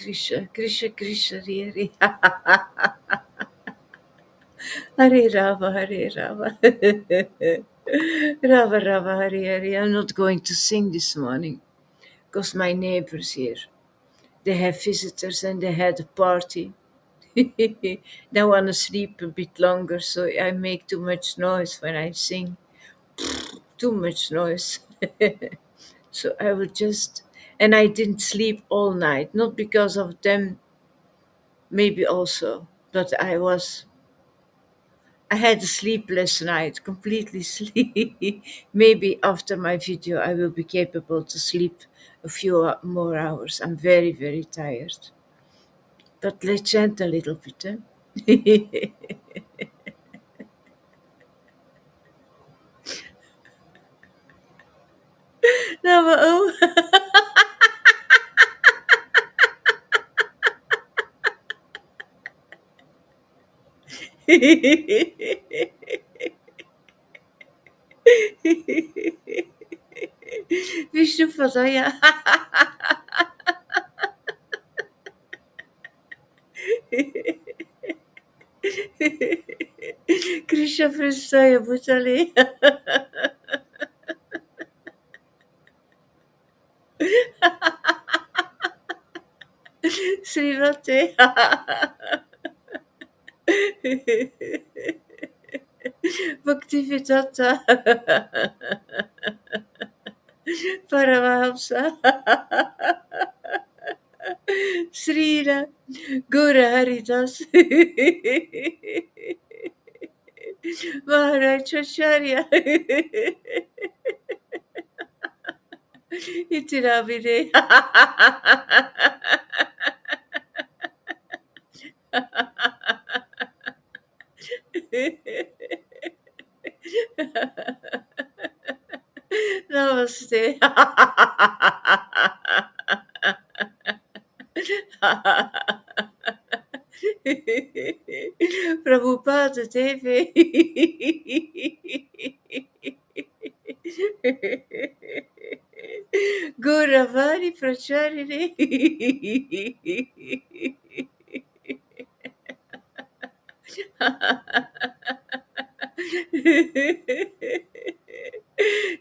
Krishna, Krishna, Krishna, Hare Hare. Hare Rama, Hare Rama. Rama, Rama, Hare Hare. I'm not going to sing this morning because my neighbors here, they have visitors and they had a party. They want to sleep a bit longer, so I make too much noise when I sing. Too much noise. So I will just, and I didn't sleep all night, not because of them, maybe also, but I had a sleepless night, completely sleep. Maybe after my video, I will be capable to sleep a few more hours. I'm very, very tired. But let's chant a little bit. Eh? No, but oh. Vishnu Padaya. Krishna Prestaya Bhutale. Srivate. Bhaktivedanta. Paramahamsa. Srila Guru Haridas. Maharaj Acharya. Itiramide. Namaste. Prabhupada Devi. Guravari Pracharini.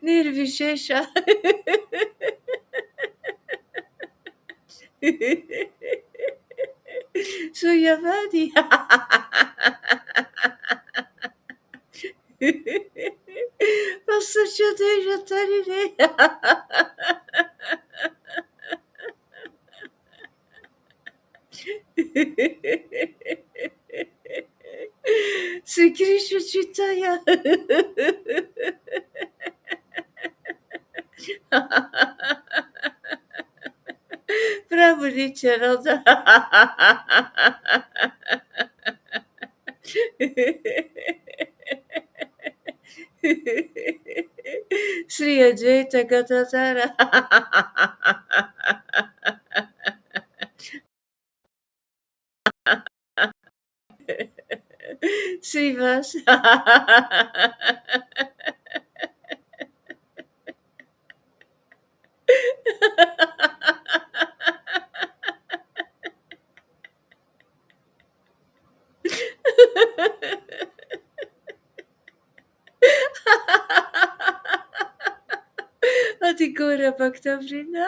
Nirvishesha. Suyavadi. Passachadeja Tarine. Sri Krishna Chaitanya. Prabhu Nityananda. Sri Advaita Gadadhara. Srivas. Adhikura Bhakta Vrinda.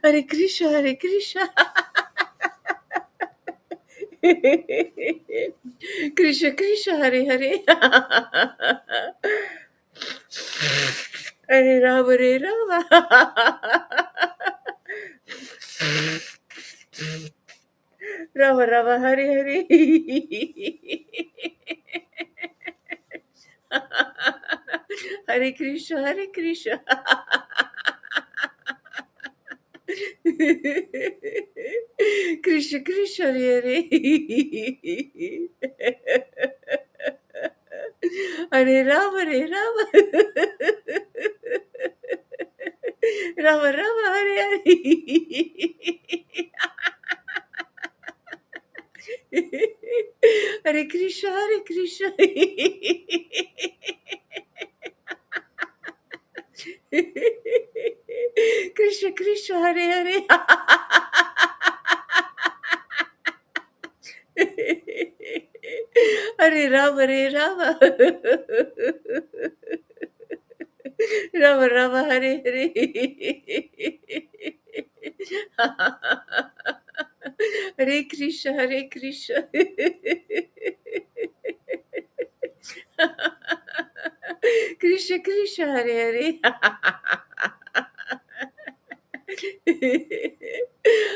Hare Krishna, Hare Krishna. Krishna Krishna, Hare Hare. Hare Rama, Hare Rama. Rama Rama, Hare Hare. Hare Krishna, Hare Krishna. Krishna Krishna, Hare Hare. Hare Rama, Hare Rama. Rama Rama, Hare Hare. Hare Krishna, Hare Krishna. Krishna Krishna, Hare Hare. Hare Rama, Hare Rama. Rama Rama, Hare Hare. Hare Krishna, Hare Krishna. Krishna Krishna, Hare Hare.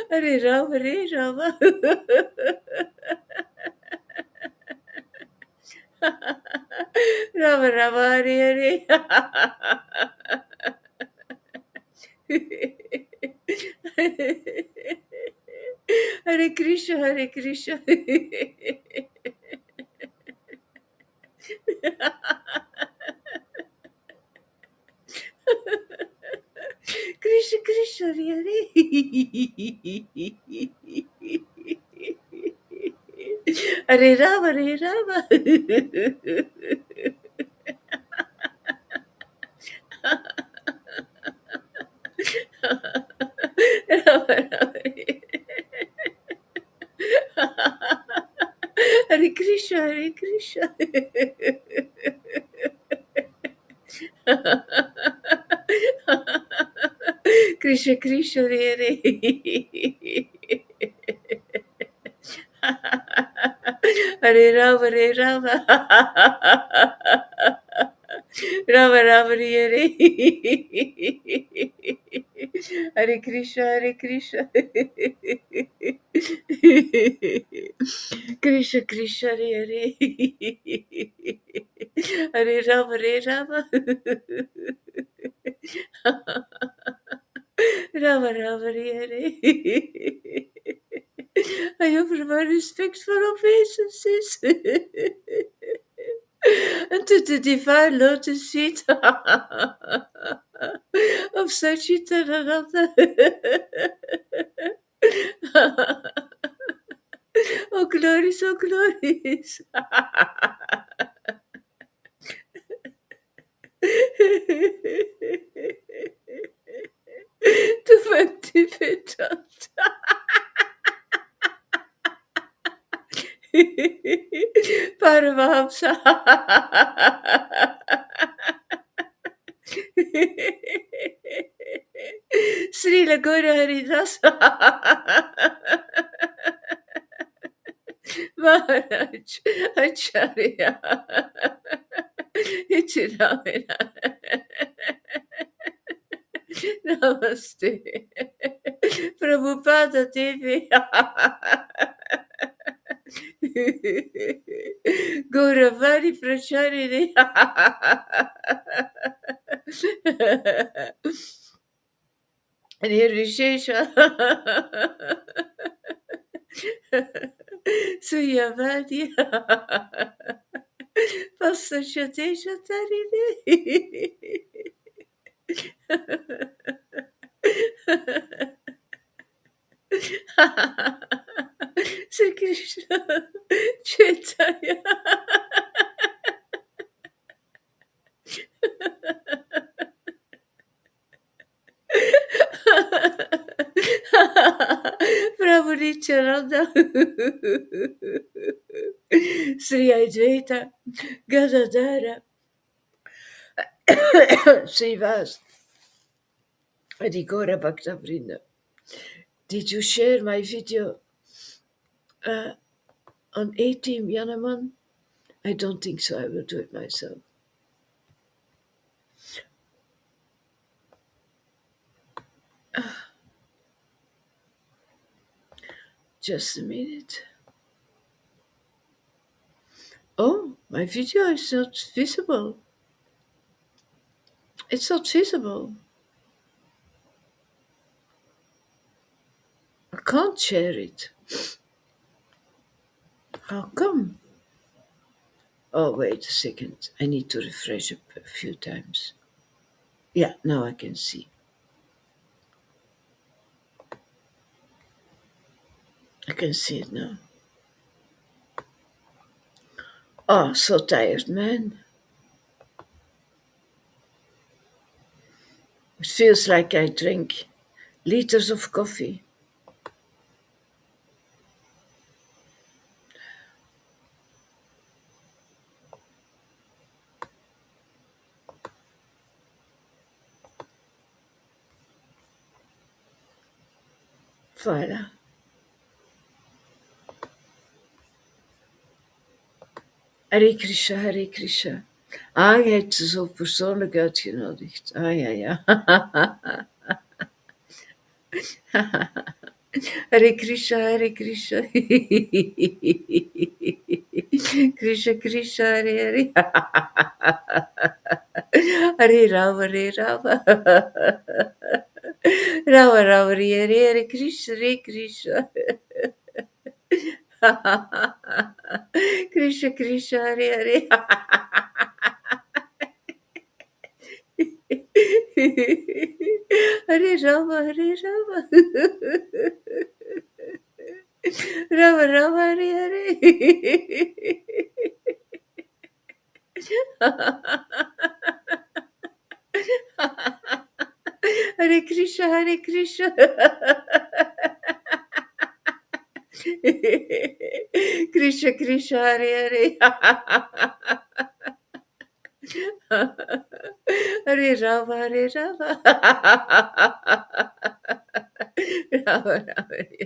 Hare Rama, Hare Rama. Rama Rama, Hare Hare. Hare Krishna, Hare Krishna. Krishna Krishna, Hare Hare. Hare Rama, Hare Rama. Rama Rama, Hare Krishna, Hare Krishna. Krishna Krishna, Hare Hare. Hare Rama, Hare Rama. Rama Rama, Hare Hare. Hare Krishna, Hare Krishna. Krishna Krishna, Hare Hare. Hare Rama, Hare Rama. Rama Rama, Hare Hare. I offer my respectful obeisances unto the divine lotus feet of Sachitananda. Oh, glories, oh, glories. To Bhakti Vedanta. Paramahamsa. Srila Guru Haridas Maharaj Acharya Ichiramena. Namaste. Prabhupada Devi. Gauravani Pracharini. Nirvishesha. Suyavadi. Passachatesha Tarini. Sri Krishna Chaitanya. Prabhu Nityananda. Sri Advaita Gadadara Srivas Adhikora Bhakta Vrinda. Did you share my video on A-Team Yanaman? I don't think so. I will do it myself. Just a minute. Oh, my video is not visible. It's not visible. I can't share it. How come? Oh, wait a second. I need to refresh a few times. Yeah, now I can see. I can see it now. Oh, so tired, man. It feels like I drink liters of coffee. Voilà. Hare Krishna, Hare Krishna. Ah, je hebt ze zo persoonlijk uitgenodigd. Ah, ja, ja. Hare Krishna, Hare Krishna. Krishna, Krishna, Hare Hare. Hare Rama, Hare Rama. Rama, Rama, Hare Hare, Hare Krishna, Hare Krishna. Krishna, Krishna, Hare Hare. Hare Rama, Hare Rama. Rama, Rama, Hare Hare. Hare Krishna, Hare Krishna. Krishna, Krishna, Hare Hare. Hare Rama, Hare Rama. Rama, Rama, Hare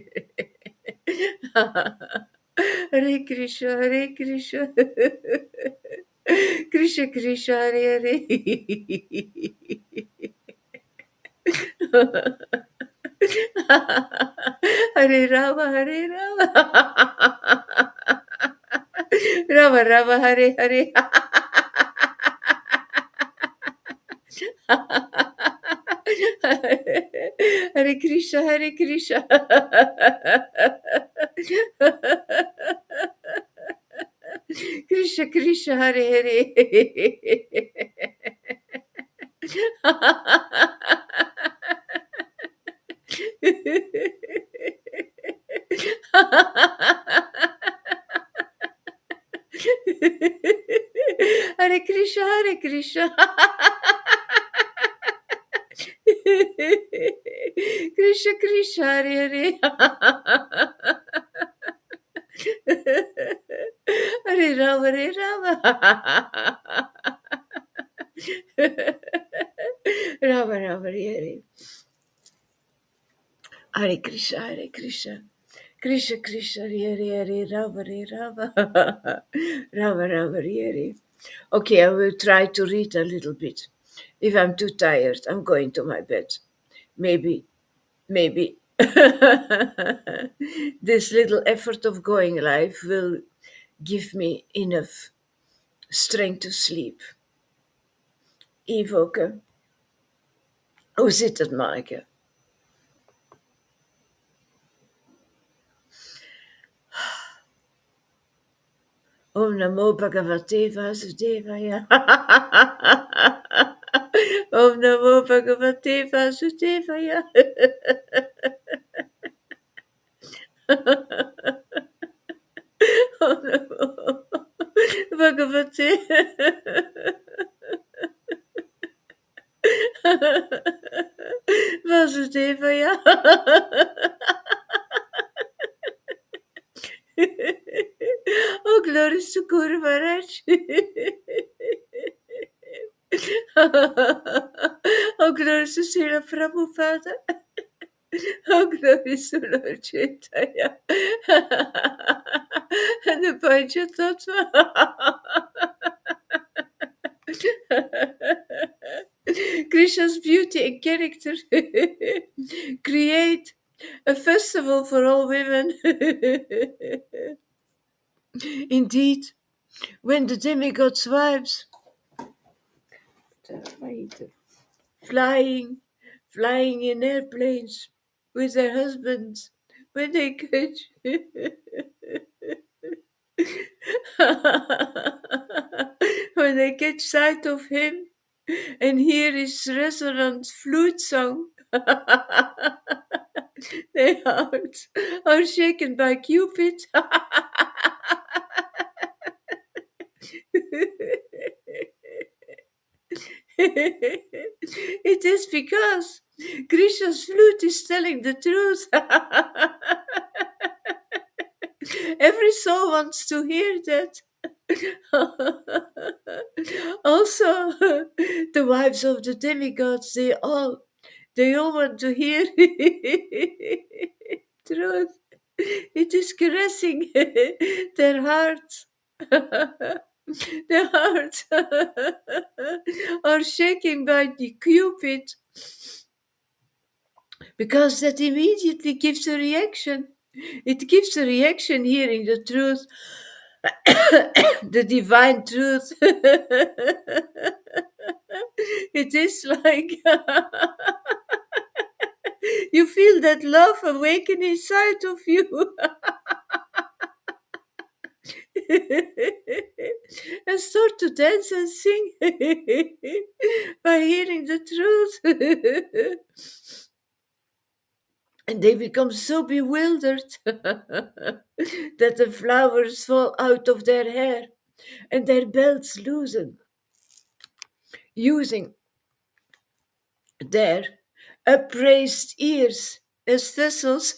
Hare Krishna, Hare Krishna. Krishna, Krishna, Hare Hare. Hare Rama, Hare Rama. Rama, Rama, Hare Hare. Hare Krishna, Hare Krishna. Krishna, Krishna, Hare Hare. Hare Krishna, Hare Krishna. Krishna, Krishna, Hare Hare. Hare Rama, Hare Rama. Rama, Rama, Hare Hare. Hare Krishna, Hare Krishna. Krishna, Krishna, Hare Hare, Rama, Hare Rama. Rama, Rama, Hare Hare. Okay, I will try to read a little bit. If I'm too tired, I'm going to my bed. Maybe this little effort of going live will give me enough strength to sleep. Evoke, hoe zit het, Maaike? Om Namo Bhagavate Vasudevaya. Om Namo Bhagavate Vasudevaya. Om Namo Bhagavate Vasudevaya. Oh, glories to Guru Maharaj. Oh, glories to Srila Prabhupada. Oh, glories to Lord Chaitanya. And the Panchatattva. Krishna's beauty and character create a festival for all women. Indeed, when the demigods' wives flying in airplanes with their husbands, when they catch when I catch sight of him and hear his resonant flute song. Their hearts are shaken by Cupid. It is because Grisha's flute is telling the truth. Every soul wants to hear that. Also, the wives of the demigods, they all want to hear truth. It is caressing their hearts. Their hearts are shaking by the Cupid because that immediately gives a reaction. It gives a reaction hearing the truth, the divine truth. It is like you feel that love awaken inside of you. And start to dance and sing by hearing the truth. And they become so bewildered that the flowers fall out of their hair and their belts loosen, using their upraised ears as thistles.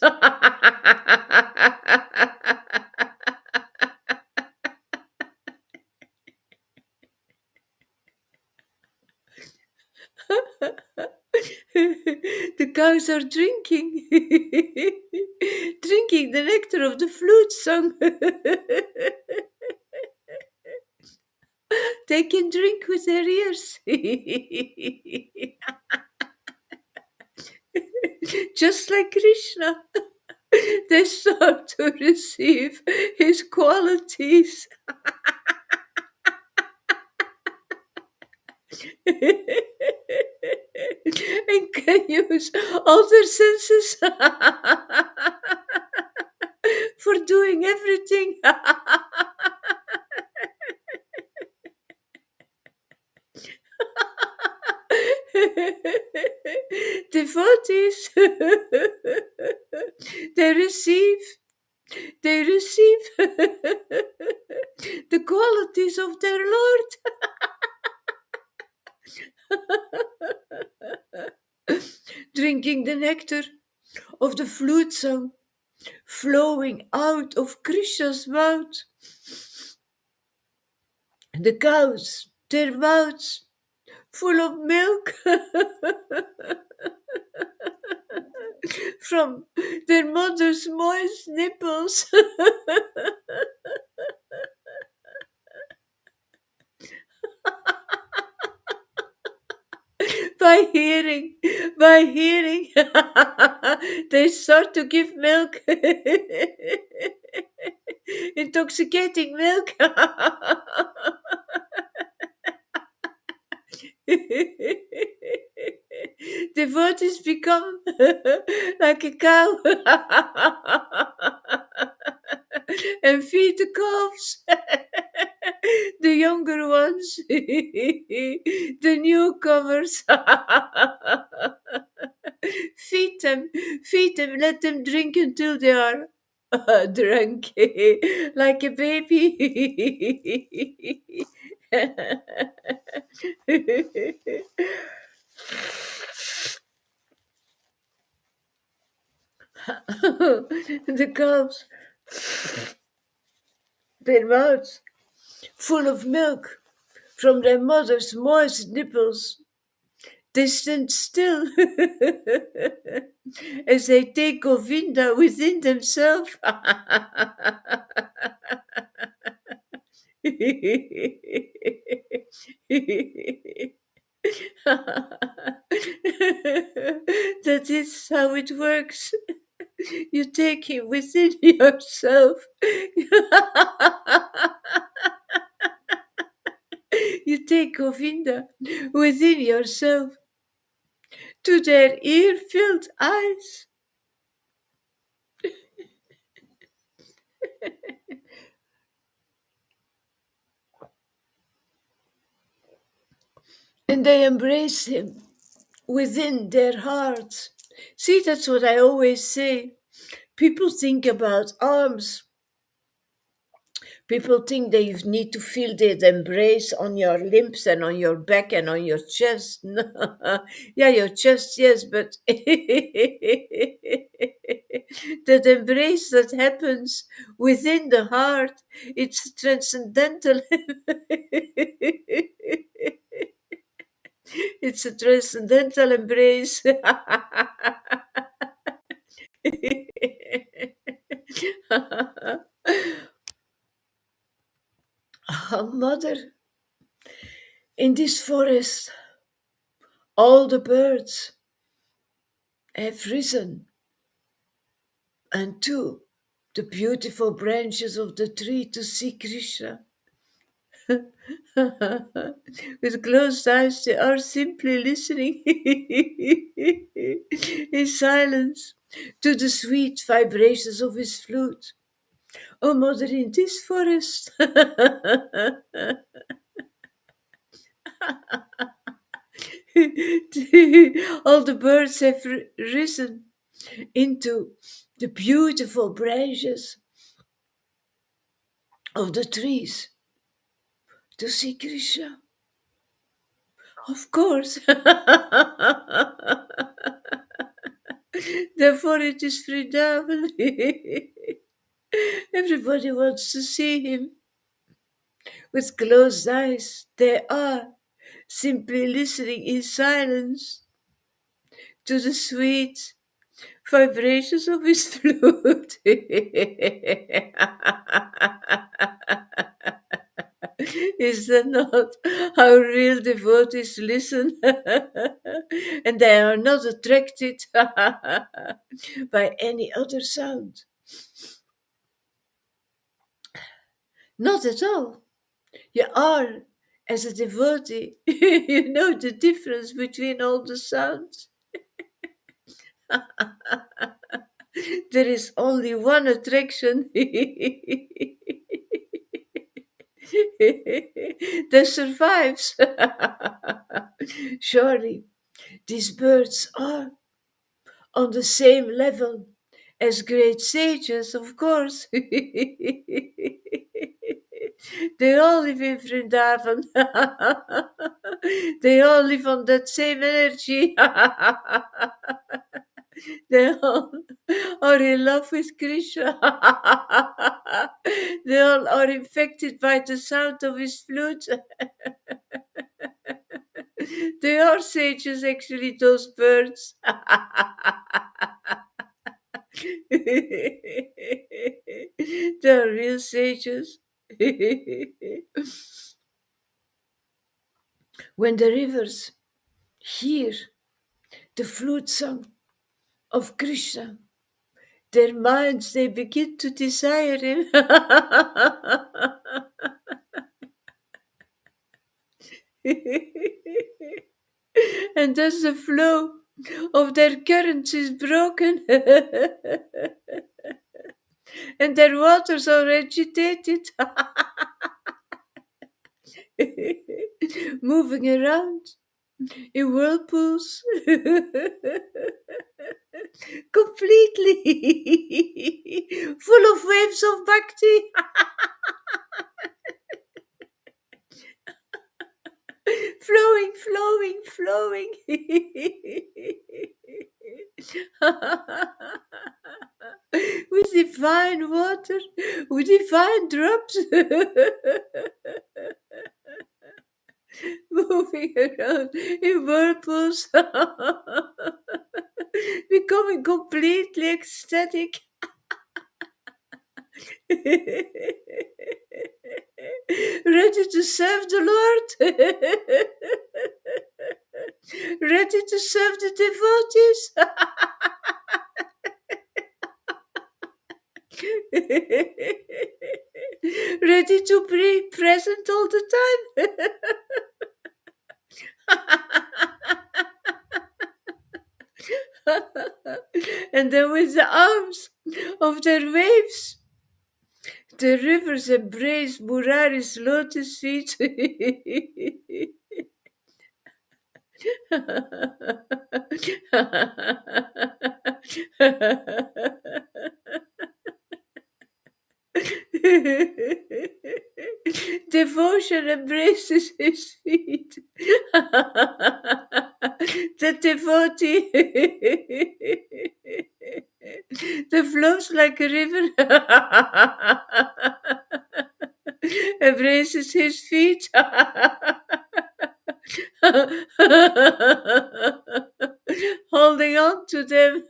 The cows are drinking, drinking the nectar of the flute song. They can drink with their ears. Just like Krishna, they start to receive his qualities. And can use all their senses for doing everything. Devotees, they receive, they receive the qualities of their Lord. Drinking the nectar of the flute song flowing out of Krishna's mouth. The cows, their mouths full of milk from their mother's moist nipples. by hearing, by hearing, they start to give milk, intoxicating milk. Devotees become like a cow and feed the calves, the younger ones, the newcomers. Feed them, let them drink until they are drunk like a baby. The calves, their mouths full of milk from their mother's moist nipples. They stand still as they take Govinda within themselves. That is how it works. You take him within yourself. You take Govinda within yourself to their ear filled eyes. and they embrace him within their hearts. See, that's what I always say. People think about arms. People think that you need to feel that embrace on your limbs and on your back and on your chest. Yeah, your chest, yes, but that embrace that happens within the heart, it's transcendental. It's a transcendental embrace. Mother, in this forest, all the birds have risen unto the beautiful branches of the tree to see Krishna. With closed eyes, they are simply listening in silence to the sweet vibrations of his flute. Oh, mother, in this forest, all the birds have risen into the beautiful branches of the trees to see Krishna. Of course. Therefore, it is Vrindavan. Everybody wants to see him. With closed eyes, they are simply listening in silence to the sweet vibrations of his flute. Is that not how real devotees listen? And they are not attracted by any other sound. Not at all. You are, as a devotee, you know the difference between all the sounds. There is only one attraction that survives. Surely, these birds are on the same level as great sages, of course. They all live in Vrindavan. They all live on that same energy. They all are in love with Krishna. They all are infected by the sound of his flute. They are sages, actually, those birds. They're real sages. When the rivers hear the flute song of Krishna, their minds they begin to desire him. And as the flow of their currents is broken and their waters are agitated, moving around in whirlpools, completely full of waves of bhakti, flowing, flowing, flowing. With divine water, with divine drops moving around in whirlpools, becoming completely ecstatic. Ready to serve the Lord, ready to serve the devotees. Ready to be present all the time. And then with the arms of their waves, the rivers embrace Murari's lotus feet. Devotion embraces his feet. The devotee that flows like a river embraces his feet. Holding on to them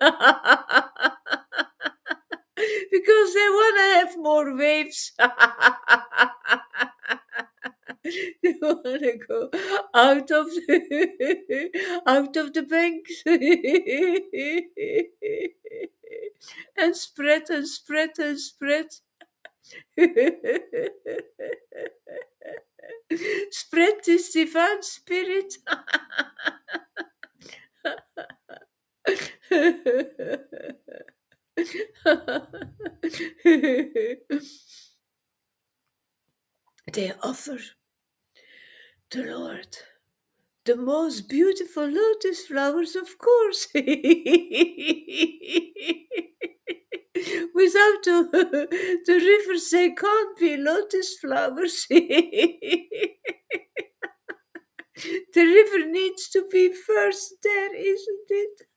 because they want to have more waves. They want to go out of the banks and spread and spread and spread. Spread this divine spirit. They offer the Lord the most beautiful lotus flowers, of course. Without the rivers, they can't be lotus flowers. The river needs to be first there, isn't it?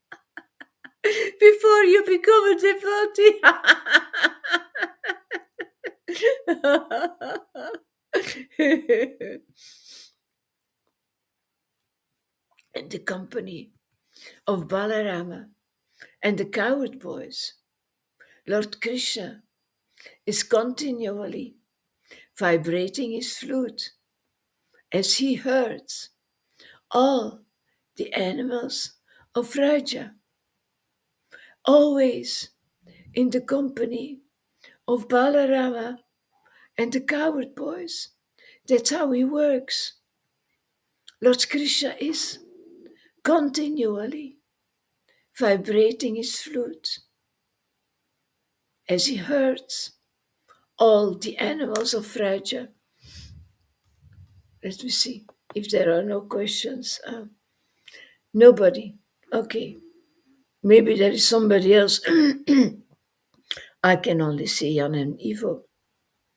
Before you become a devotee. In the company of Balarama and the coward boys, Lord Krishna is continually vibrating his flute as he herds all the animals of Raja, always in the company of Balarama and the coward boys. That's how he works. Lord Krishna is continually vibrating his flute as he herds all the animals of Raja. Let me see if there are no questions. Nobody. Okay. Maybe there is somebody else. I can only see Jan and Ivo,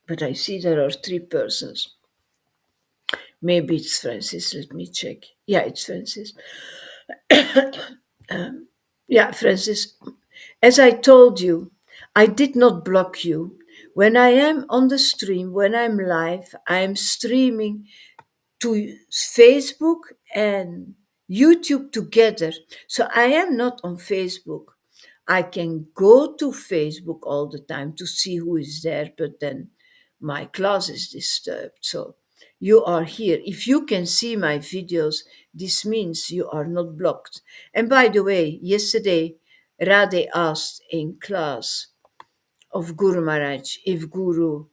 but I see there are three persons. Maybe it's Francis. Let me check. Yeah, it's Francis. Yeah, Francis. As I told you, I did not block you. When I am on the stream, when I'm live, I'm streaming to Facebook and YouTube together. So I am not on Facebook. I can go to Facebook all the time to see who is there, but then my class is disturbed. So you are here. If you can see my videos, this means you are not blocked. And by the way, yesterday Radhe asked in class of Guru Maharaj if Guru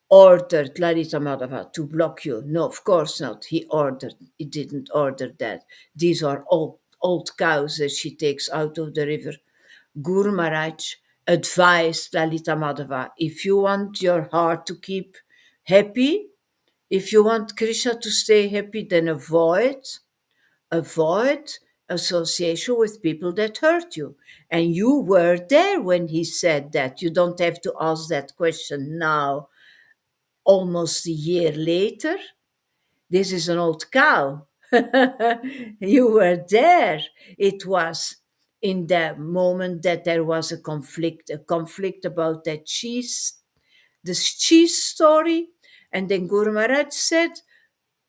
ordered Lalita Madhava to block you. No, of course not. He didn't order that. These are old cows that she takes out of the river. Guru Maharaj advised Lalita Madhava, if you want your heart to keep happy, if you want Krishna to stay happy, then avoid association with people that hurt you. And you were there when he said that. You don't have to ask that question now, almost a year later. This is an old cow. You were there. It was in the moment that there was a conflict about that cheese, this cheese story. And then Guru Maharaj said,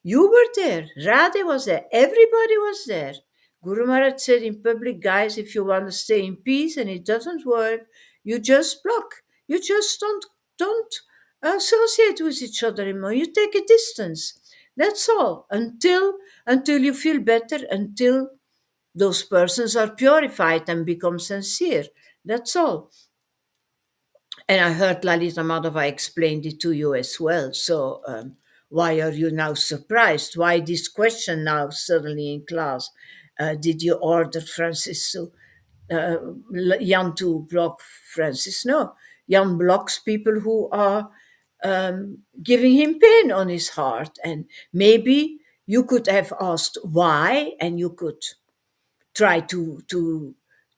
you were there. Radhe was there. Everybody was there. Guru Maharaj said in public, guys, if you want to stay in peace and it doesn't work, you just block. You just don't associate with each other anymore. You take a distance. That's all. Until you feel better, until those persons are purified and become sincere. That's all. And I heard Lalita Madhava explained it to you as well. So why are you now surprised? Why this question now suddenly in class? Did you order Francis to Jan to block Francis? No, Jan blocks people who are giving him pain on his heart, and maybe you could have asked why, and you could try to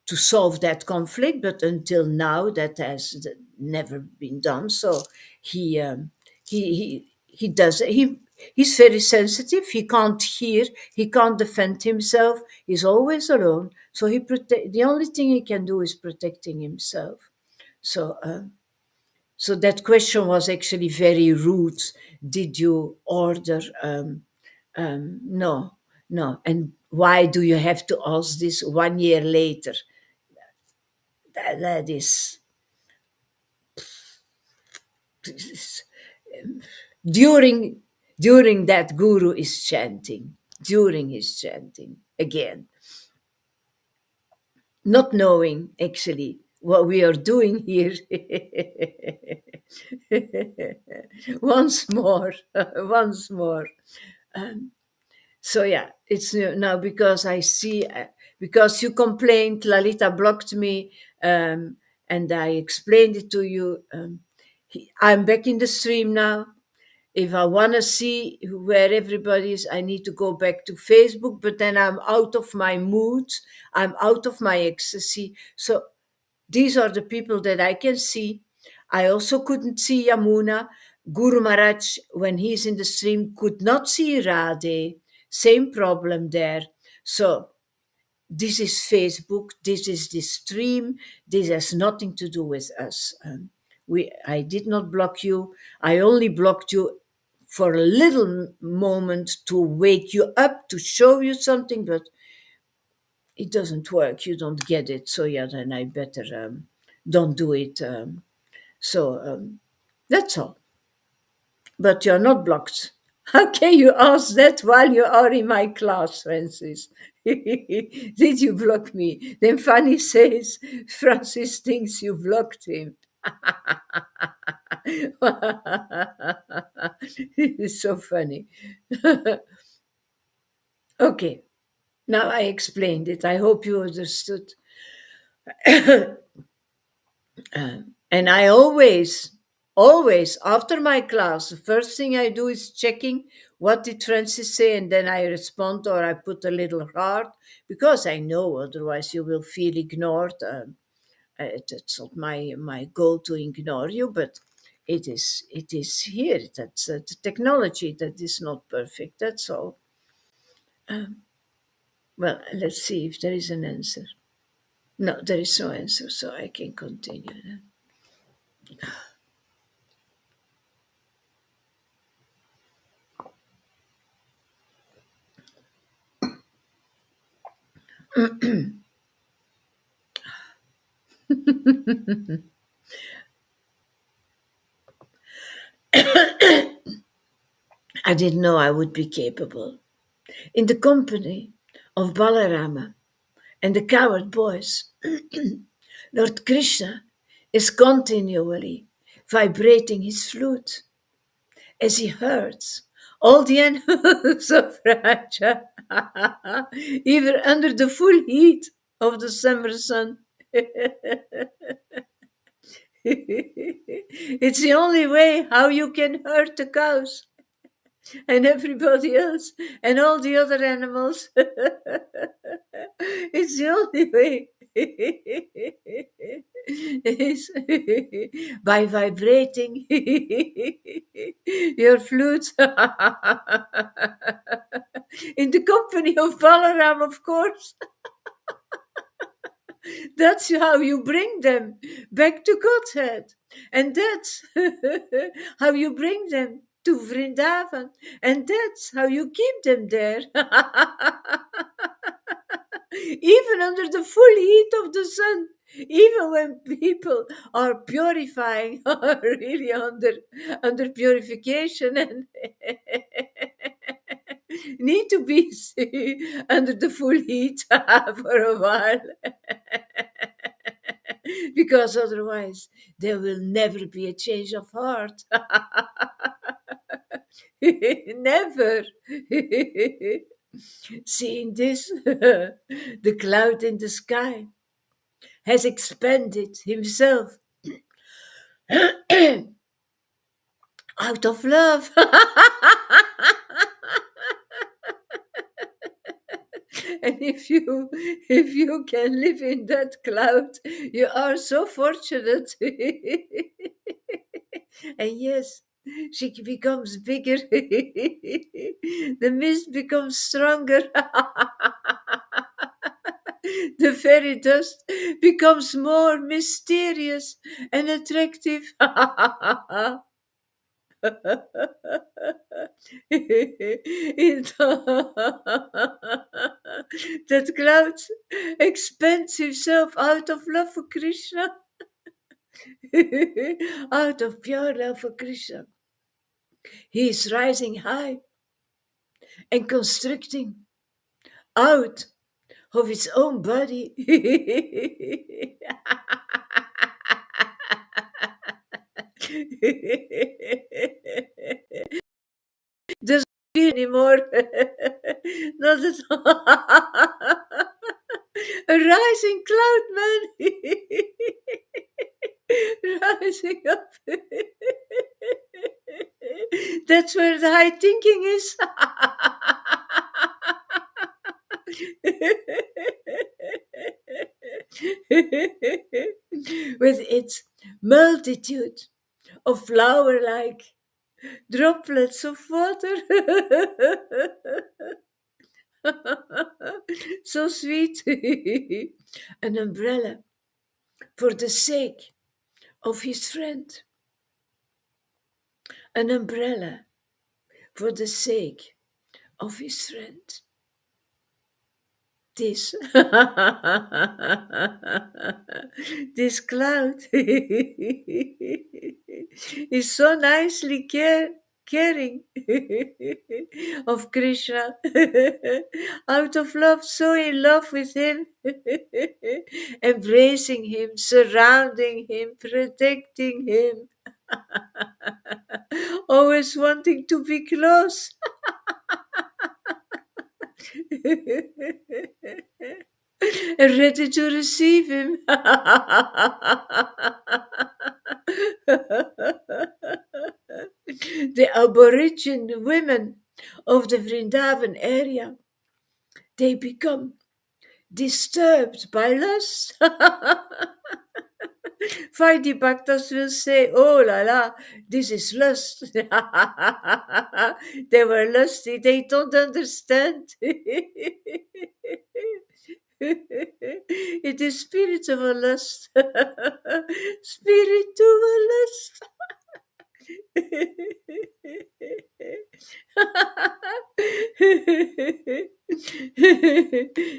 solve that conflict, but until now that has never been done. So he he does he's very sensitive. He can't hear, he can't defend himself, he's always alone. So the only thing he can do is protecting himself. So so that question was actually very rude. Did you order? No, no. And why do you have to ask this 1 year later? That is during that guru is chanting, during his chanting again, not knowing actually what we are doing here. Once more, once more. So yeah, it's now because I see, because you complained, Lalita blocked me, and I explained it to you. I'm back in the stream now. If I want to see where everybody is, I need to go back to Facebook, but then I'm out of my mood, I'm out of my ecstasy. So these are the people that I can see. I also couldn't see Yamuna. Guru Maharaj, when he's in the stream, could not see Radhe. Same problem there. So this is Facebook. This is the stream. This has nothing to do with us. I did not block you. I only blocked you for a little moment to wake you up, to show you something, but it doesn't work. You don't get it. So yeah, then I better don't do it. So that's all. But you're not blocked. How can you ask that while you are in my class, Francis? Did you block me? Then Fanny says, Francis thinks you blocked him. It's so funny. Okay, now I explained it. I hope you understood. And I always, after my class, the first thing I do is checking what did Francis say, and then I respond or I put a little heart, because I know otherwise you will feel ignored. It's not my goal to ignore you, but it is here. That's the technology that is not perfect. That's all. Well, let's see if there is an answer. No, there is no answer, so I can continue then. I didn't know I would be capable. In the company of Balarama and the coward boys, Lord Krishna is continually vibrating his flute as he hurts all the animals of Raja, even under the full heat of the summer sun. It's the only way how you can hurt the cows and everybody else and all the other animals. It's the only way. Is by vibrating your flute in the company of Balaram, of course. That's how you bring them back to Godhead. And that's how you bring them to Vrindavan. And that's how you keep them there. Even under the full heat of the sun. Even when people are purifying, are really under purification and need to be under the full heat for a while. Because otherwise there will never be a change of heart. Never. Seeing this, the cloud in the sky has expanded himself out of love. And if you can live in that cloud, you are so fortunate. And yes, she becomes bigger. The mist becomes stronger. The fairy dust becomes more mysterious and attractive. It- that cloud expands himself out of love for Krishna, out of pure love for Krishna. He is rising high and constructing out of his own body. Doesn't feel anymore. Not at all. A rising cloud, man. Rising up. That's where the high thinking is. With its multitude of flower like droplets of water. So sweet. An umbrella for the sake of his friend. An umbrella for the sake of his friend. This this cloud is so nicely caring of Krishna, out of love, so in love with him, embracing him, surrounding him, protecting him, always wanting to be close. And ready to receive him. The Aborigine women of the Vrindavan area, they become disturbed by lust. Vaidhi Bhaktas will say, oh la la, this is lust. They were lusty, they don't understand. It is spiritual lust. Spiritual lust.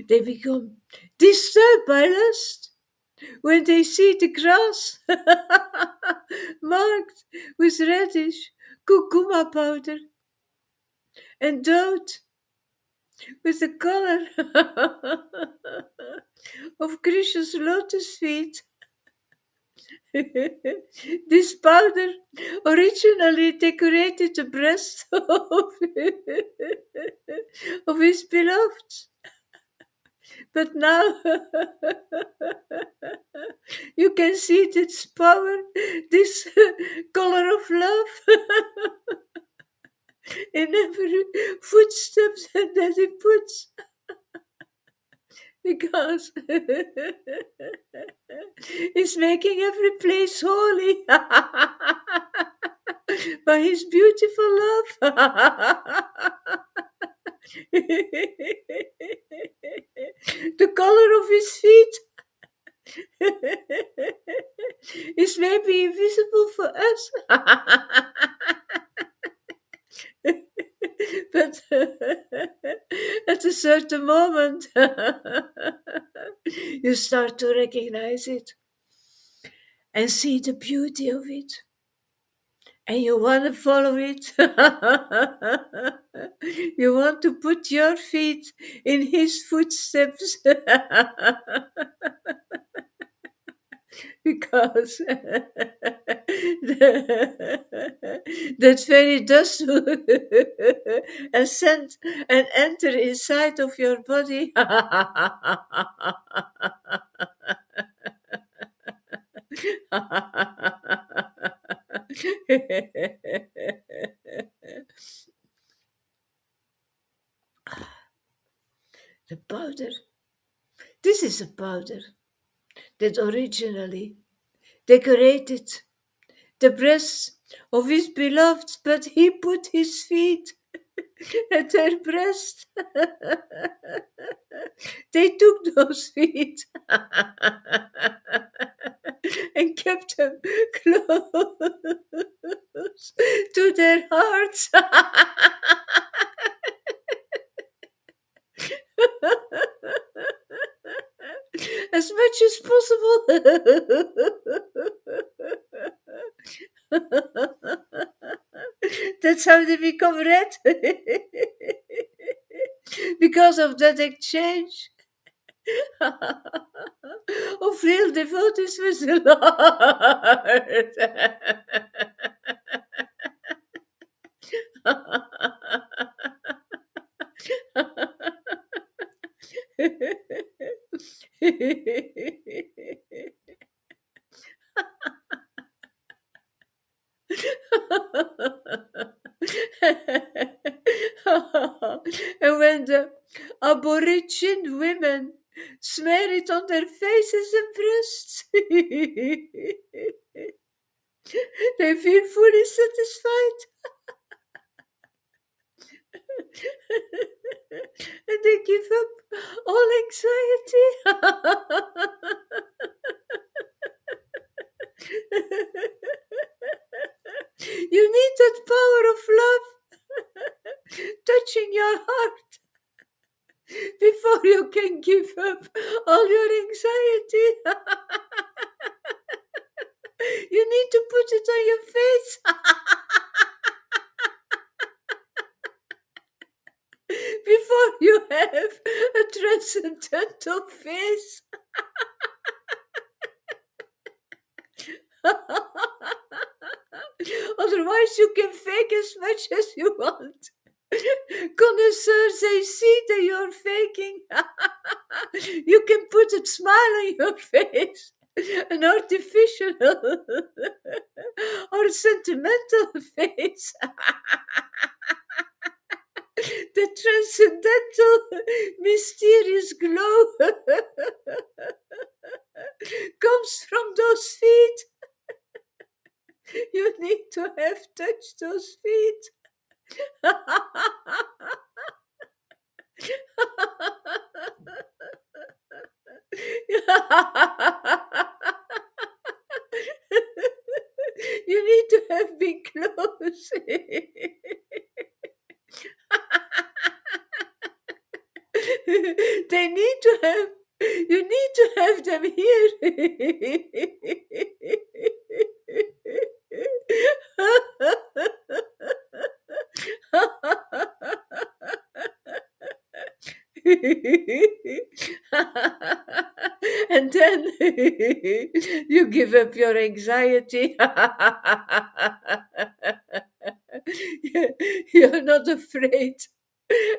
They become disturbed by lust when they see the grass marked with reddish kurkuma powder and dot with the color of Krishna's lotus feet. This powder originally decorated the breast of his beloved, but now you can see its power, this color of love in every footsteps that he puts, because he's making every place holy by his beautiful love. The color of his feet is maybe invisible for us. But at a certain moment, you start to recognize it and see the beauty of it. And you want to follow it. You want to put your feet in his footsteps. Because that fairy dust will ascend and enter inside of your body. The powder. This is a powder that originally decorated the breasts of his beloved, but he put his feet at her breast. They took those feet and kept them close to their hearts. As much as possible. That's how they become red. Because of that exchange of real devotees with the Lord. And when the Aborigine women smear it on their faces and breasts, they feel fully satisfied. And they give up all anxiety. You need that power of love touching your heart before you can give up all your anxiety. You need to put it on your face before you have a transcendental face. Otherwise, you can fake as much as you want. Connoisseurs, they see that you're faking. You can put a smile on your face, an artificial or sentimental face. The transcendental, mysterious glow comes from those feet. You need to have touched those feet. You need to have been close. They need to have, you need to have them here. And then you give up your anxiety. You're not afraid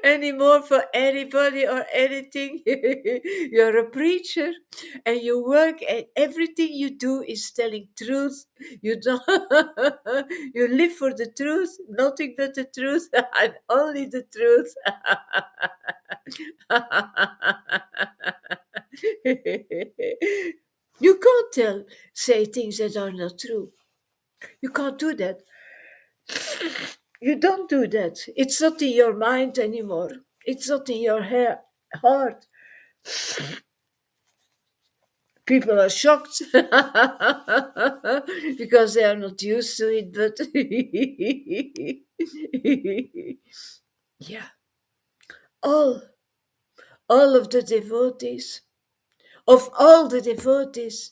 anymore for anybody or anything. You're a preacher and you work and everything you do is telling truth. You don't you live for the truth, nothing but the truth, and only the truth. You can't say things that are not true. You can't do that. You don't do that. It's not in your mind anymore. It's not in your heart. People are shocked because they are not used to it, but yeah, all, all of the devotees, of all the devotees,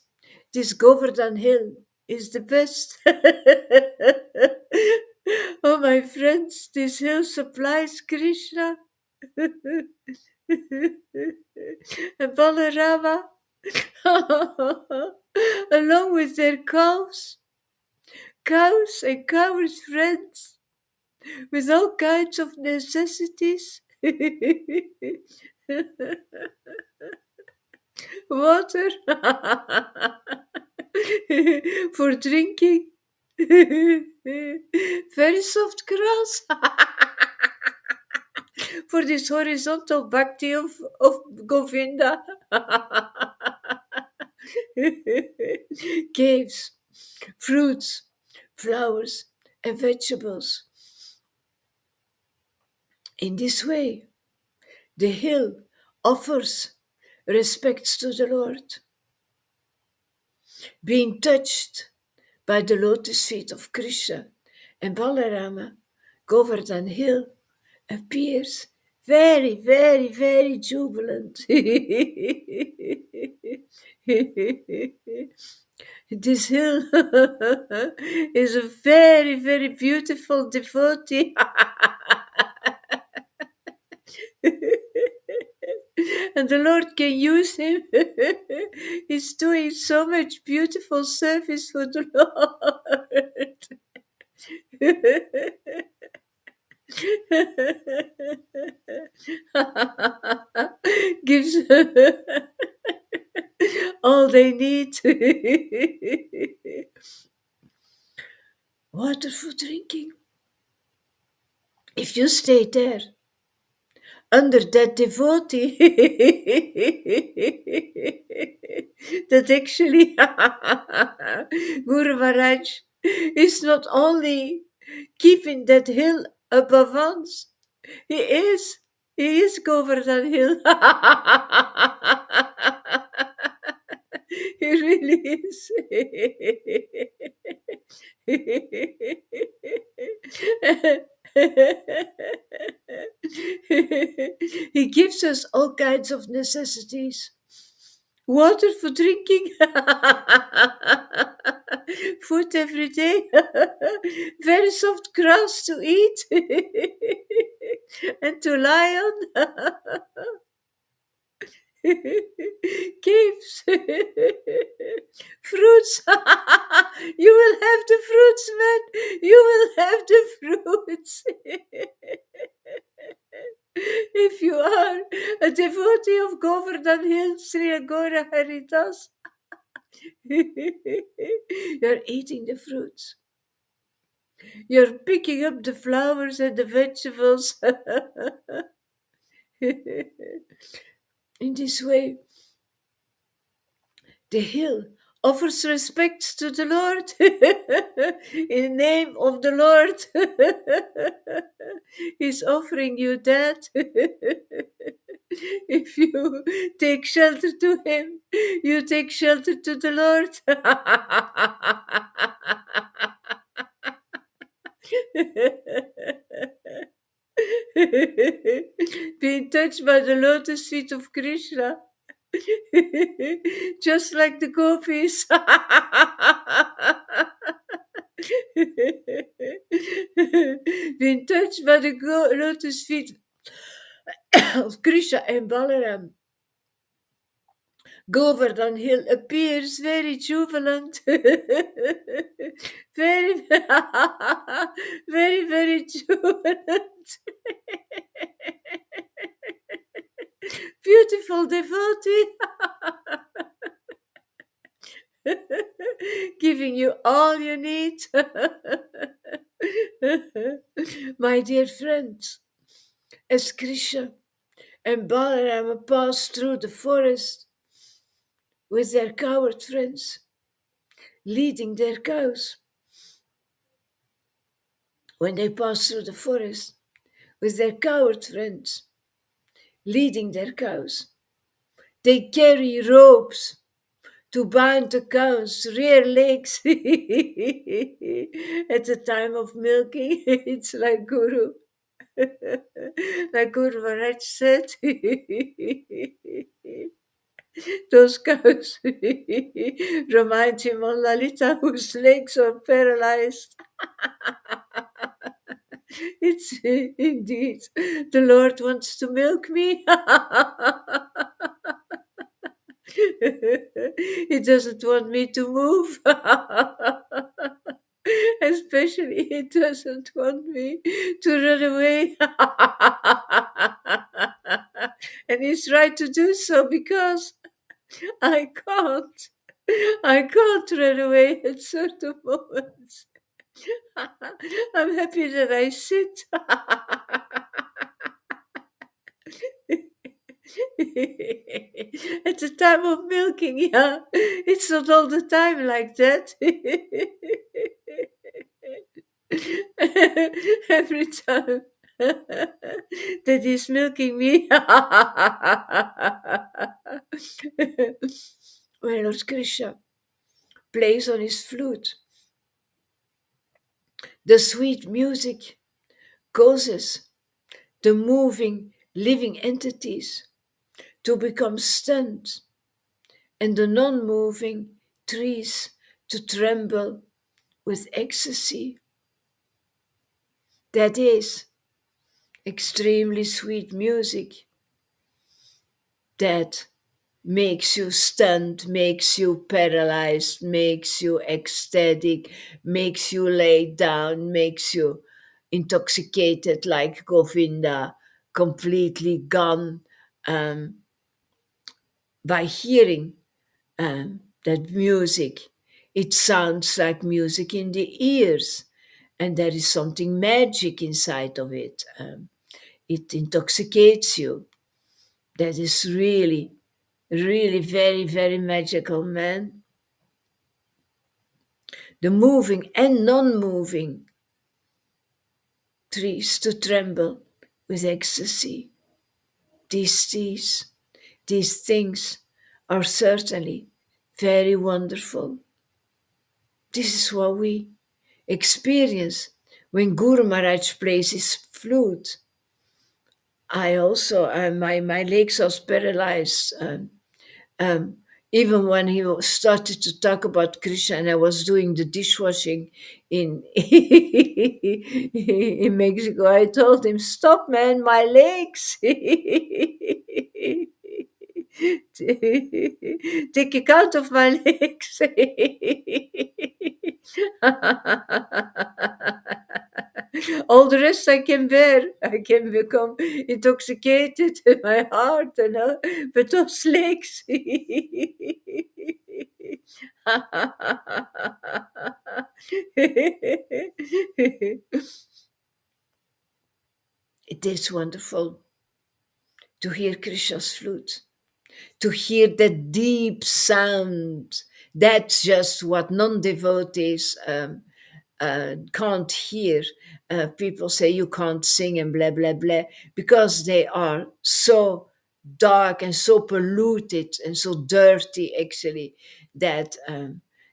this Govardhan Hill is the best. Oh, my friends, this hill supplies Krishna and Balarama along with their cows and cows' friends, with all kinds of necessities. Water for drinking, very soft grass for this horizontal bhakti of Govinda. Caves, fruits, flowers, and vegetables. In this way, the hill offers respects to the Lord, being touched by the lotus feet of Krishna and Balarama. Govardhan Hill appears very, very, very jubilant. This hill is a very, very beautiful devotee. And the Lord can use him. He's doing so much beautiful service for the Lord. Gives all they need. Water for drinking. If you stay there, under that devotee, that actually Guru Maharaj is not only keeping that hill above us, he is Govardhan Hill. He really is. He gives us all kinds of necessities. Water for drinking, food every day, very soft grass to eat and to lie on. Caves, fruits. You will have the fruits, man. You will have the fruits. If you are a devotee of Govardhan Hill, Sri Agora Haridas, you're eating the fruits. You're picking up the flowers and the vegetables. In this way, the hill offers respect to the Lord. In the name of the Lord, He's offering you that. If you take shelter to Him, you take shelter to the Lord. Being touched by the lotus feet of Krishna. Just like the gopis. Being touched by the lotus feet of Krishna and Balaram. Govardhan Hill appears very jubilant. Very, very, very jubilant. Beautiful devotee. Giving you all you need. My dear friends, as Krishna and Balarama passed through the forest with their coward friends, leading their cows, when they passed through the forest with their coward friends, leading their cows, they carry ropes to bind the cows' rear legs. At the time of milking, it's like Guru. Like Guru Maharaj said, those cows remind him of Lalita, whose legs are paralyzed. It's indeed, the Lord wants to milk me. He doesn't want me to move. Especially, he doesn't want me to run away. And he's right to do so because I can't. I can't run away at certain moments. I'm happy that I sit. At the time of milking, yeah. It's not all the time like that. Every time that he's milking me. When Lord Krishna plays on his flute, the sweet music causes the moving, living entities to become stunned and the non moving trees to tremble with ecstasy. That is extremely sweet music that makes you stunned, makes you paralyzed, makes you ecstatic, makes you lay down, makes you intoxicated like Govinda, completely gone um, by hearing that music. It sounds like music in the ears, and there is something magic inside of it. It intoxicates you. That is really, really very, very magical, man. The moving and non moving trees to tremble with ecstasy. These, these things are certainly very wonderful. This is what we experience when Guru Maharaj plays his flute. I also, my legs was paralyzed. Um, Even when he started to talk about Krishna, and I was doing the dishwashing in in Mexico, I told him, "Stop, man, my legs! Take account of my legs." All the rest I can bear. I can become intoxicated in my heart, but those legs. It is wonderful to hear Krishna's flute, to hear that deep sound. That's just what non-devotees can't hear. People say you can't sing and blah blah blah because they are so dark and so polluted and so dirty actually that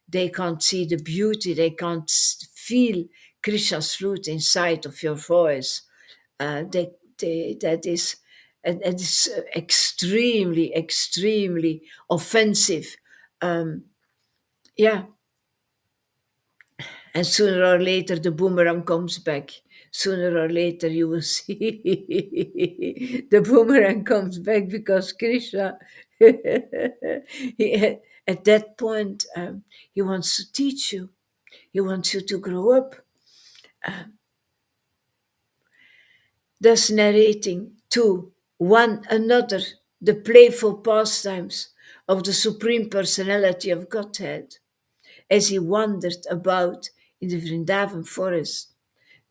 they can't see the beauty. They can't feel Krishna's flute inside of your voice. That is and it's extremely extremely offensive. Um, yeah, and sooner or later, the boomerang comes back. Sooner or later, you will see the boomerang comes back because Krishna, at that point, he wants to teach you. He wants you to grow up. Thus, narrating to one another the playful pastimes of the Supreme Personality of Godhead as he wandered about in the Vrindavan forest.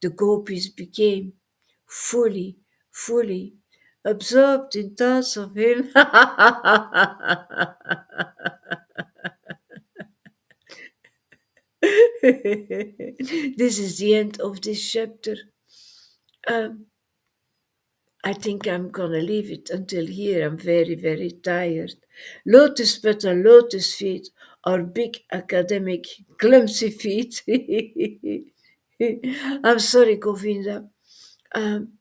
The gopis became fully, fully absorbed in thoughts of him. This is the end of this chapter. Um, I think I'm gonna leave it until here. I'm very, very tired. Lotus petal, lotus feet, or big academic clumsy feet. I'm sorry, Govinda. Um,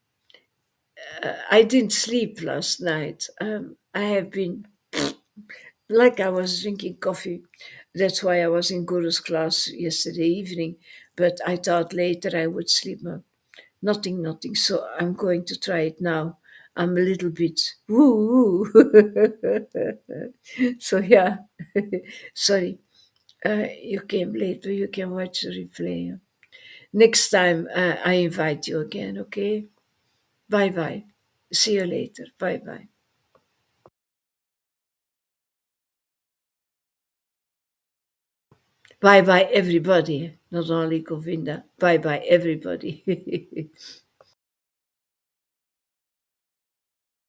I didn't sleep last night. I have been like I was drinking coffee. That's why I was in Guru's class yesterday evening. But I thought later I would sleep. Nothing, nothing. So I'm going to try it now. I'm a little bit woo. So yeah, sorry. You came late, but you can watch the replay. Next time I invite you again. Okay. Bye bye. See you later. Bye bye. Bye bye, everybody. Not only Govinda. Bye bye, everybody.